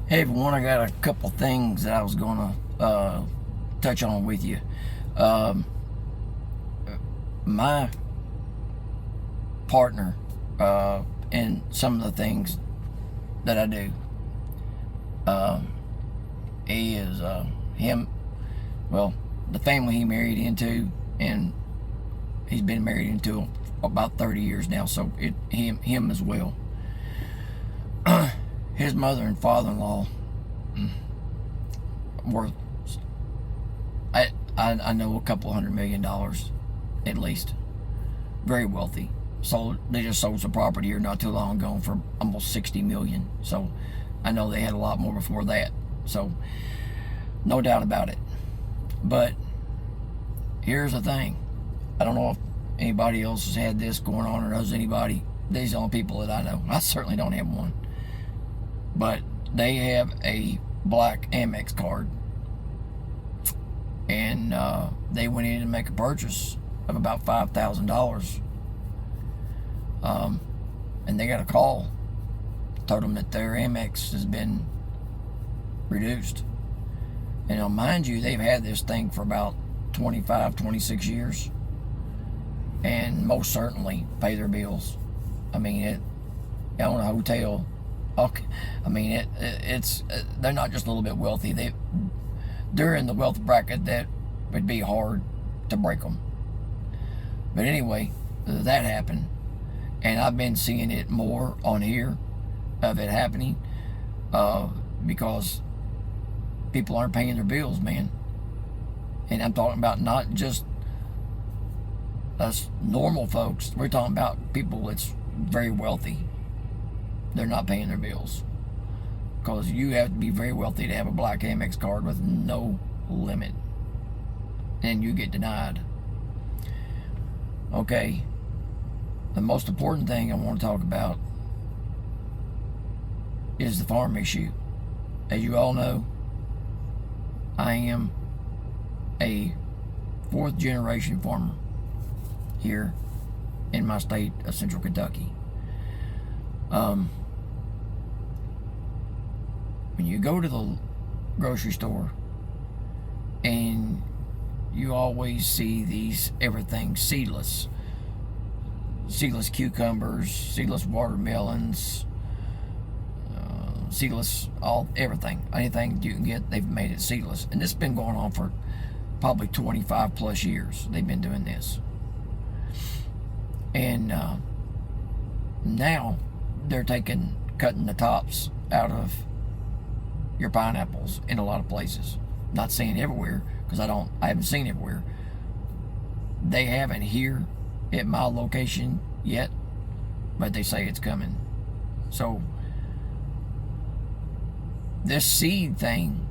Hey everyone, I got a couple things that I was gonna touch on with you. Um, my partner in some of the things that I do, um, he is him. Well, the family he married into, and he's been married into about 30 years now. So him as well. His mother and father-in-law were, I know, a couple $100 million at least. Very wealthy. So they just sold some property here not too long ago for almost 60 million. So I know they had a lot more before that. So no doubt about it. But here's the thing. I don't know if anybody else has had this going on or knows anybody. These are the only people that I know. I certainly don't have one. But they have a black Amex card, and they went in to make a purchase of about $5,000, and they got a call, told them that their Amex has been reduced. And now, mind you, they've had this thing for about 25, 26 years, and most certainly pay their bills. I mean, own a hotel. Okay, I mean, it's they're not just a little bit wealthy. They're in the wealth bracket that would be hard to break them. But anyway, that happened, and I've been seeing it more on here of it happening because people aren't paying their bills, man. And I'm talking about not just us normal folks. We're talking about people that's very wealthy. They're not paying their bills because you have to be very wealthy to have a black Amex card with no limit, and you get denied. Okay, the most important thing I want to talk about is the farm issue. As you all know, I am a fourth generation farmer here in my state of Central Kentucky. When you go to the grocery store and you always see these everything seedless cucumbers, seedless watermelons, seedless anything you can get, they've made it seedless. And this has been going on for probably 25 plus years. They've been doing this, and now they're cutting the tops out of your pineapples in a lot of places. Not saying everywhere, because I haven't seen everywhere. They haven't here at my location yet, but they say it's coming. So this seed thing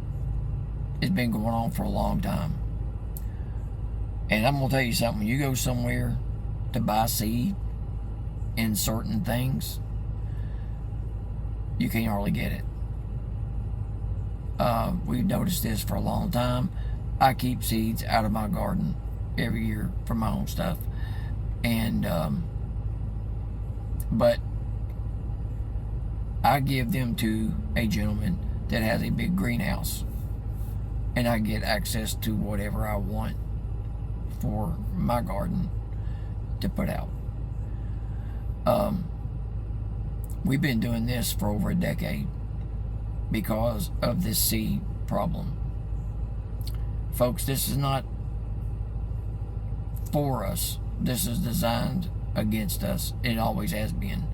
has been going on for a long time. And I'm gonna tell you something, when you go somewhere to buy seed in certain things, you can't hardly get it. We've noticed this for a long time. I keep seeds out of my garden every year for my own stuff, and but I give them to a gentleman that has a big greenhouse, and I get access to whatever I want for my garden to put out. We've been doing this for over a decade because of this seed problem. Folks, this is not for us. This is designed against us. It always has been.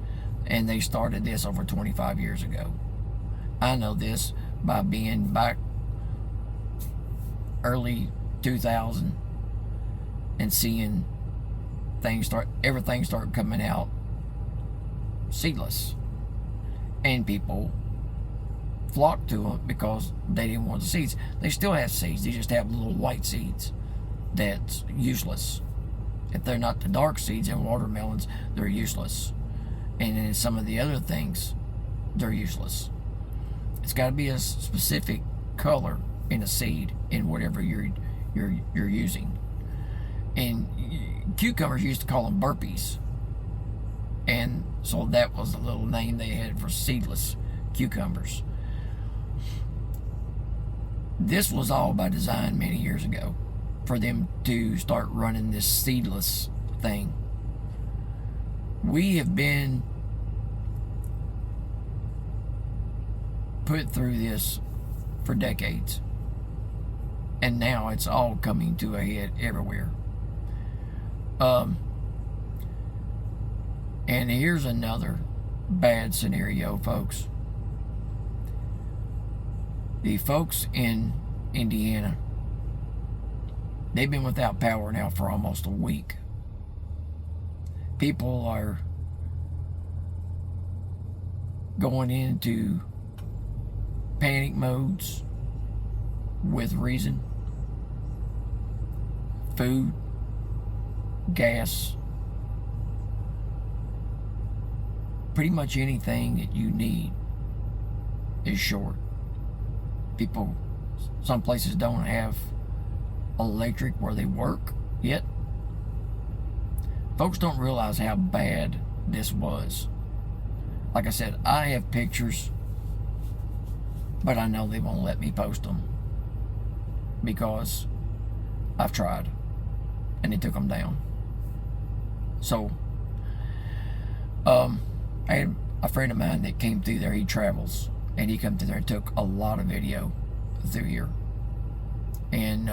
And they started this over 25 years ago. I know this by being back early 2000 and seeing everything start coming out seedless. And people flock to them because they didn't want the seeds. They still have seeds. They just have little white seeds that's useless. If they're not the dark seeds in watermelons, they're useless. And in some of the other things, they're useless. It's got to be a specific color in a seed in whatever you're using. And cucumbers used to call them burpees, and so that was the little name they had for seedless cucumbers. This was all by design many years ago for them to start running this seedless thing. We have been put through this for decades, and now it's all coming to a head everywhere. And here's another bad scenario, folks. The folks in Indiana, they've been without power now for almost a week. People are going into panic modes with reason. Food, gas, pretty much anything that you need is short. People, some places don't have electric where they work yet. Folks don't realize how bad this was. Like I said, I have pictures, but I know they won't let me post them because I've tried and they took them down. So, I had a friend of mine that came through there. He travels, and he come through there and took a lot of video through here. And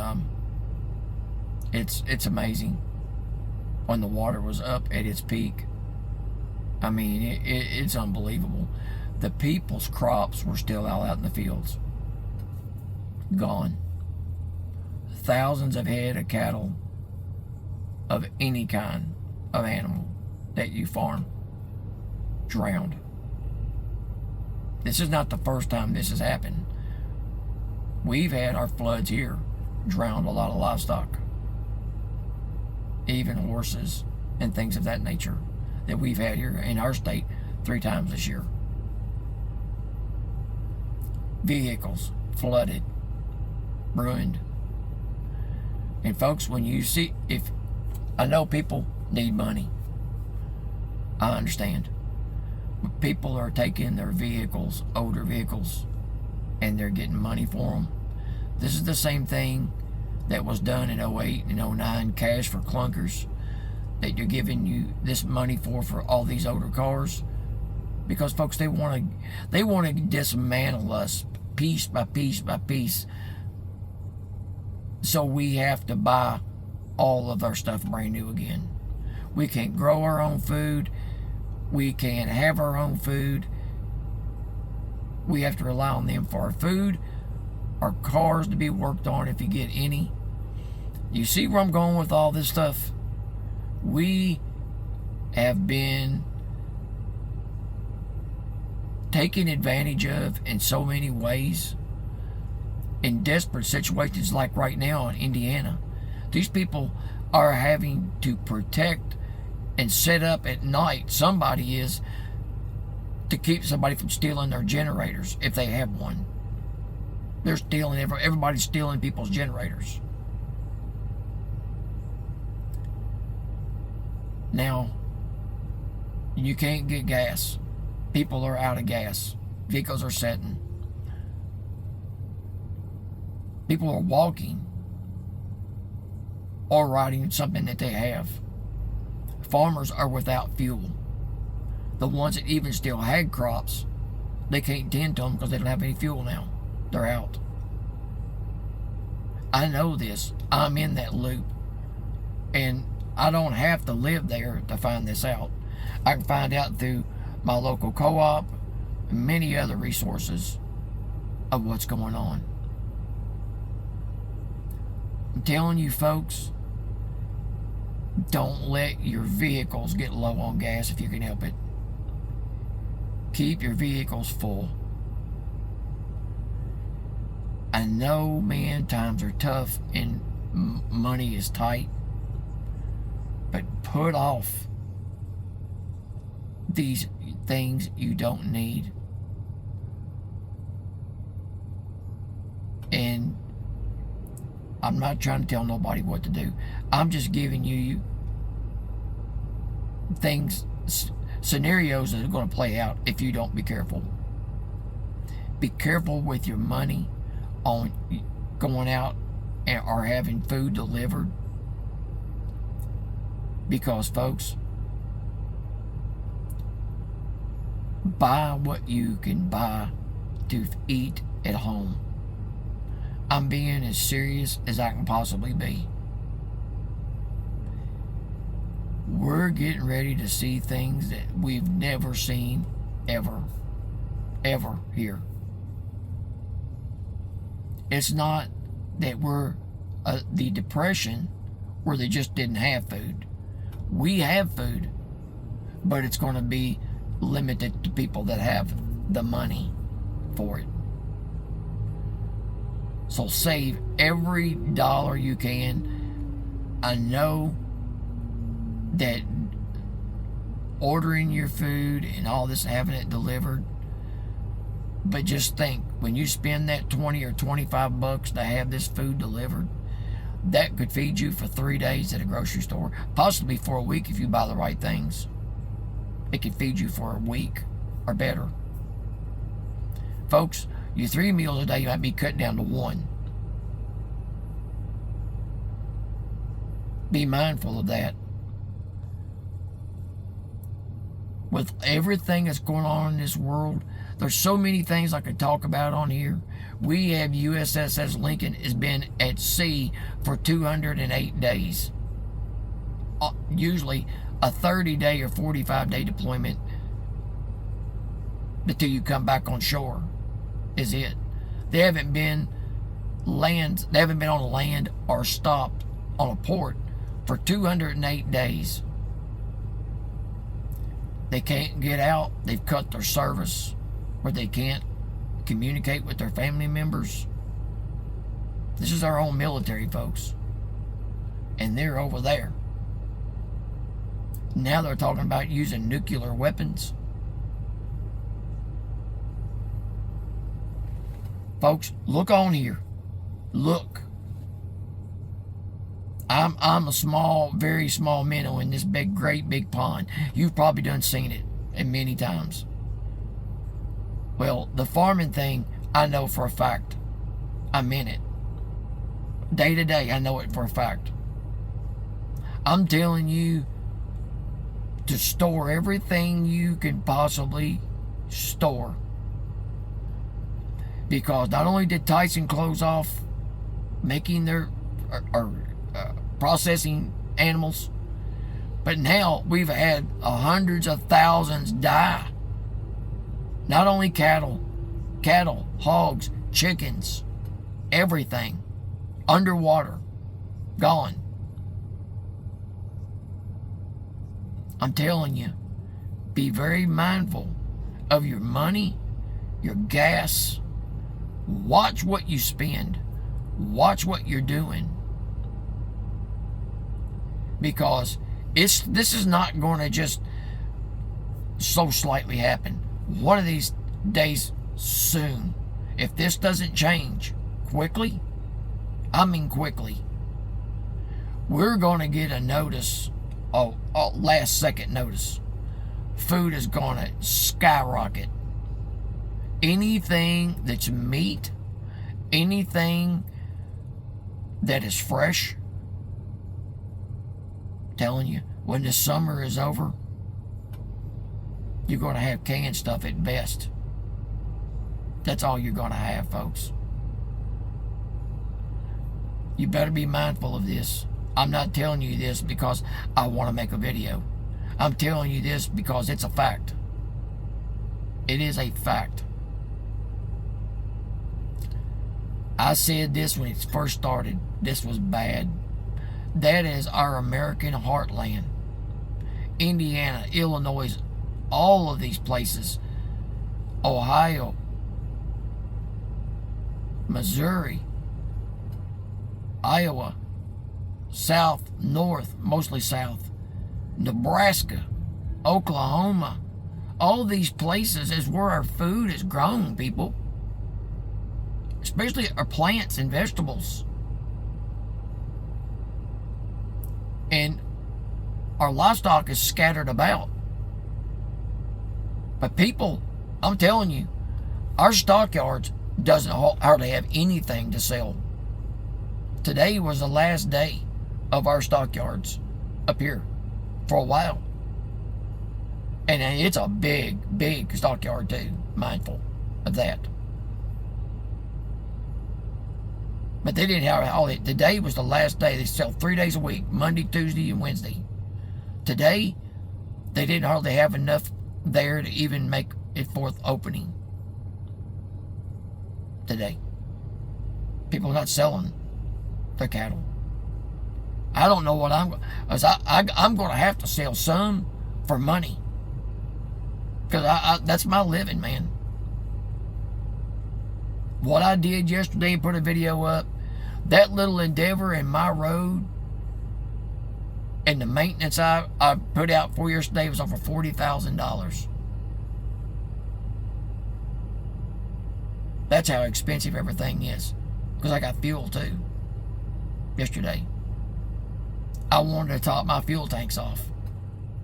it's amazing when the water was up at its peak. I mean, it's unbelievable. The people's crops were still all out in the fields, gone. Thousands of head of cattle of any kind of animal that you farm drowned. This is not the first time this has happened. We've had our floods here drowned a lot of livestock, even horses and things of that nature that we've had here in our state 3 times this year. Vehicles flooded, ruined. And folks, when you see, if I know people need money, I understand, but people are taking their vehicles, older vehicles, and they're getting money for them. This is the same thing that was done in 08 and 09, cash for clunkers, that you're giving you this money for all these older cars, because folks, they want to dismantle us piece by piece by piece. So we have to buy all of our stuff brand new again. We can't grow our own food. We can't have our own food. We have to rely on them for our food, our cars to be worked on if you get any. You see where I'm going with all this stuff? We have been taken advantage of in so many ways, in desperate situations like right now in Indiana. These people are having to protect and set up at night, somebody is, to keep somebody from stealing their generators if they have one. They're stealing, everybody's stealing people's generators. Now, you can't get gas. People are out of gas. Vehicles are sitting. People are walking or riding something that they have. Farmers are without fuel. The ones that even still had crops, they can't tend to them because they don't have any fuel now. They're out. I know this. I'm in that loop. And I don't have to live there to find this out. I can find out through my local co-op and many other resources of what's going on. I'm telling you, folks, don't let your vehicles get low on gas if you can help it. Keep your vehicles full. I know, man, times are tough and money is tight, but put off these things you don't need. And I'm not trying to tell nobody what to do. I'm just giving you things, scenarios that are going to play out if you don't be careful. Be careful with your money on going out and are having food delivered. Because, folks, buy what you can buy to eat at home. I'm being as serious as I can possibly be. We're getting ready to see things that we've never seen ever here. It's not that we're the Depression where they just didn't have food. We have food, but it's going to be limited to people that have the money for it. So save every dollar you can. I know that ordering your food and all this, having it delivered, but just think, when you spend that 20 or 25 bucks to have this food delivered, that could feed you for 3 days at a grocery store, possibly for a week if you buy the right things. It could feed you for a week or better. Folks, your 3 meals a day might be cut down to 1. Be mindful of that. With everything that's going on in this world, there's so many things I could talk about on here. We have USS Lincoln has been at sea for 208 days. Usually a 30-day or 45-day deployment until you come back on shore is it. They haven't been on land or stopped on a port for 208 days. They can't get out. They've cut their service where they can't communicate with their family members. This is our own military, folks. And they're over there. Now they're talking about using nuclear weapons. Folks, look on here. Look. I'm a small, very small minnow in this great big pond. You've probably done seen it and many times. Well, the farming thing, I know for a fact. I'm in it. Day to day, I know it for a fact. I'm telling you to store everything you can possibly store. Because not only did Tyson close off making their processing animals, but now we've had hundreds of thousands die. Not only cattle, hogs, chickens, everything underwater, gone. I'm telling you, be very mindful of your money, your gas. Watch what you spend. Watch what you're doing. Because this is not going to just so slightly happen. One of these days soon, if this doesn't change quickly, I mean quickly, we're going to get a notice, a last second notice. Food is going to skyrocket. Anything that's meat, anything that is fresh, telling you, when the summer is over, you're going to have canned stuff at best. That's all you're going to have, folks. You better be mindful of this. I'm not telling you this because I want to make a video. I'm telling you this because it's a fact. It is a fact. I said this when it first started. This was bad. That is our American heartland. Indiana, Illinois, all of these places. Ohio, Missouri, Iowa, South, North, mostly South, Nebraska, Oklahoma. All these places is where our food is grown, people. Especially our plants and vegetables. And our livestock is scattered about. But people, I'm telling you, our stockyards doesn't hardly have anything to sell. Today was the last day of our stockyards up here for a while. And it's a big, big stockyard too, mindful of that. But they didn't have all that. Today was the last day. They sell 3 days a week, Monday, Tuesday, and Wednesday. Today, they didn't hardly have enough there to even make it forth opening. Today. People are not selling their cattle. I don't know what I'm going to have to sell some for money. Because that's my living, man. What I did yesterday and put a video up, that little endeavor in my road and the maintenance I put out for yesterday was over $40,000. That's how expensive everything is. Because I got fuel too. Yesterday. I wanted to top my fuel tanks off.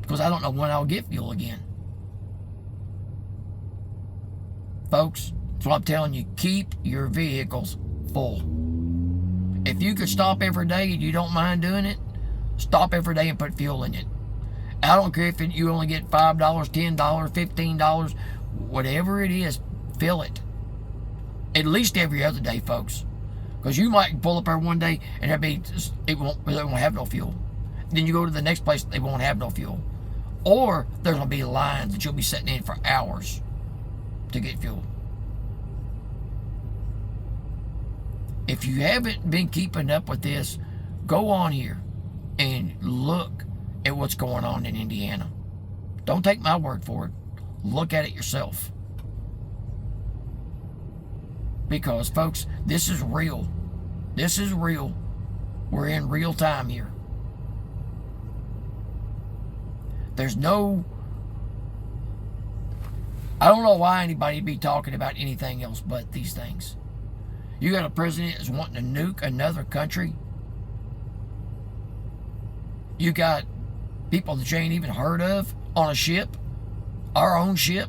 Because I don't know when I'll get fuel again. Folks, that's what I'm telling you. Keep your vehicles full. If you could stop every day and you don't mind doing it, stop every day and put fuel in it. I don't care if you only get $5, $10, $15, whatever it is, fill it. At least every other day, folks. Because you might pull up there one day and they won't have no fuel. Then you go to the next place, they won't have no fuel. Or there's going to be lines that you'll be sitting in for hours to get fuel. If you haven't been keeping up with this, go on here and look at what's going on in Indiana. Don't take my word for it. Look at it yourself. Because, folks, this is real. This is real. We're in real time here. There's no... I don't know why anybody would be talking about anything else but these things. You got a president that's wanting to nuke another country. You got people that you ain't even heard of on a ship. Our own ship.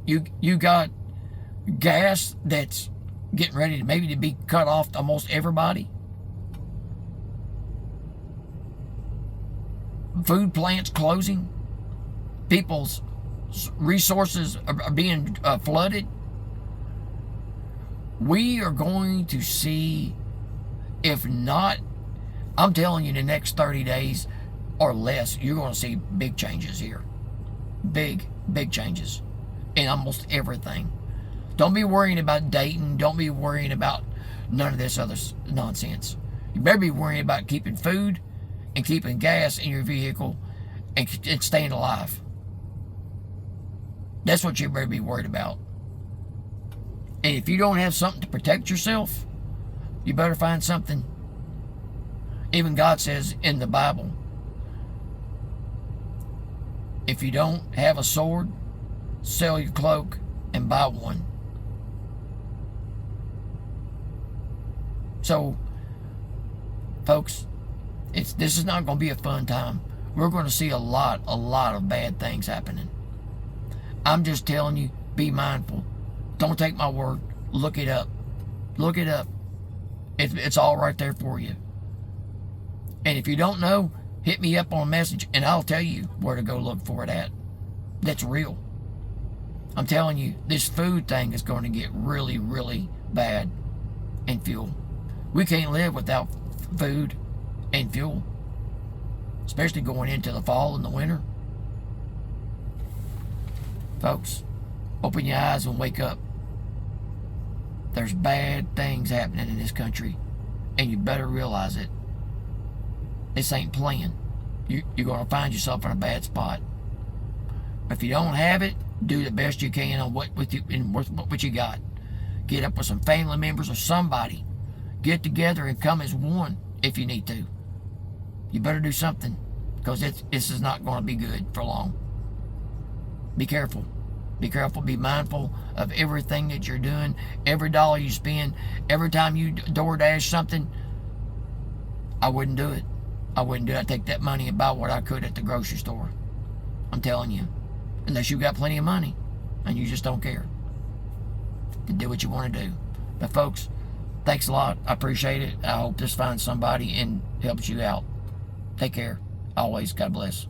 You got gas that's getting ready to maybe to be cut off to almost everybody. Food plants closing. People's resources are being flooded. We are going to see, if not, I'm telling you, in the next 30 days or less, you're going to see big changes here. Big, big changes in almost everything. Don't be worrying about Dayton. Don't be worrying about none of this other nonsense. You better be worrying about keeping food and keeping gas in your vehicle and staying alive. That's what you better be worried about. And if you don't have something to protect yourself, you better find something. Even God says in the Bible, if you don't have a sword, sell your cloak and buy one. So, folks, this is not going to be a fun time. We're going to see a lot of bad things happening. I'm just telling you, be mindful. Don't take my word. Look it up. Look it up. It's all right there for you. And if you don't know, hit me up on a message and I'll tell you where to go look for it at. That's real. I'm telling you, this food thing is going to get really, really bad. And fuel. We can't live without food and fuel. Especially going into the fall and the winter. Folks, open your eyes and wake up. There's bad things happening in this country. And you better realize it. This ain't playing. You're going to find yourself in a bad spot. If you don't have it, do the best you can on what you got. Get up with some family members or somebody. Get together and come as one if you need to. You better do something, because this is not going to be good for long. Be careful. Be careful. Be mindful of everything that you're doing. Every dollar you spend. Every time you DoorDash something. I wouldn't do it. I wouldn't do it. I'd take that money and buy what I could at the grocery store. I'm telling you. Unless you got plenty of money and you just don't care. To do what you want to do. But folks, thanks a lot. I appreciate it. I hope this finds somebody and helps you out. Take care. Always, God bless.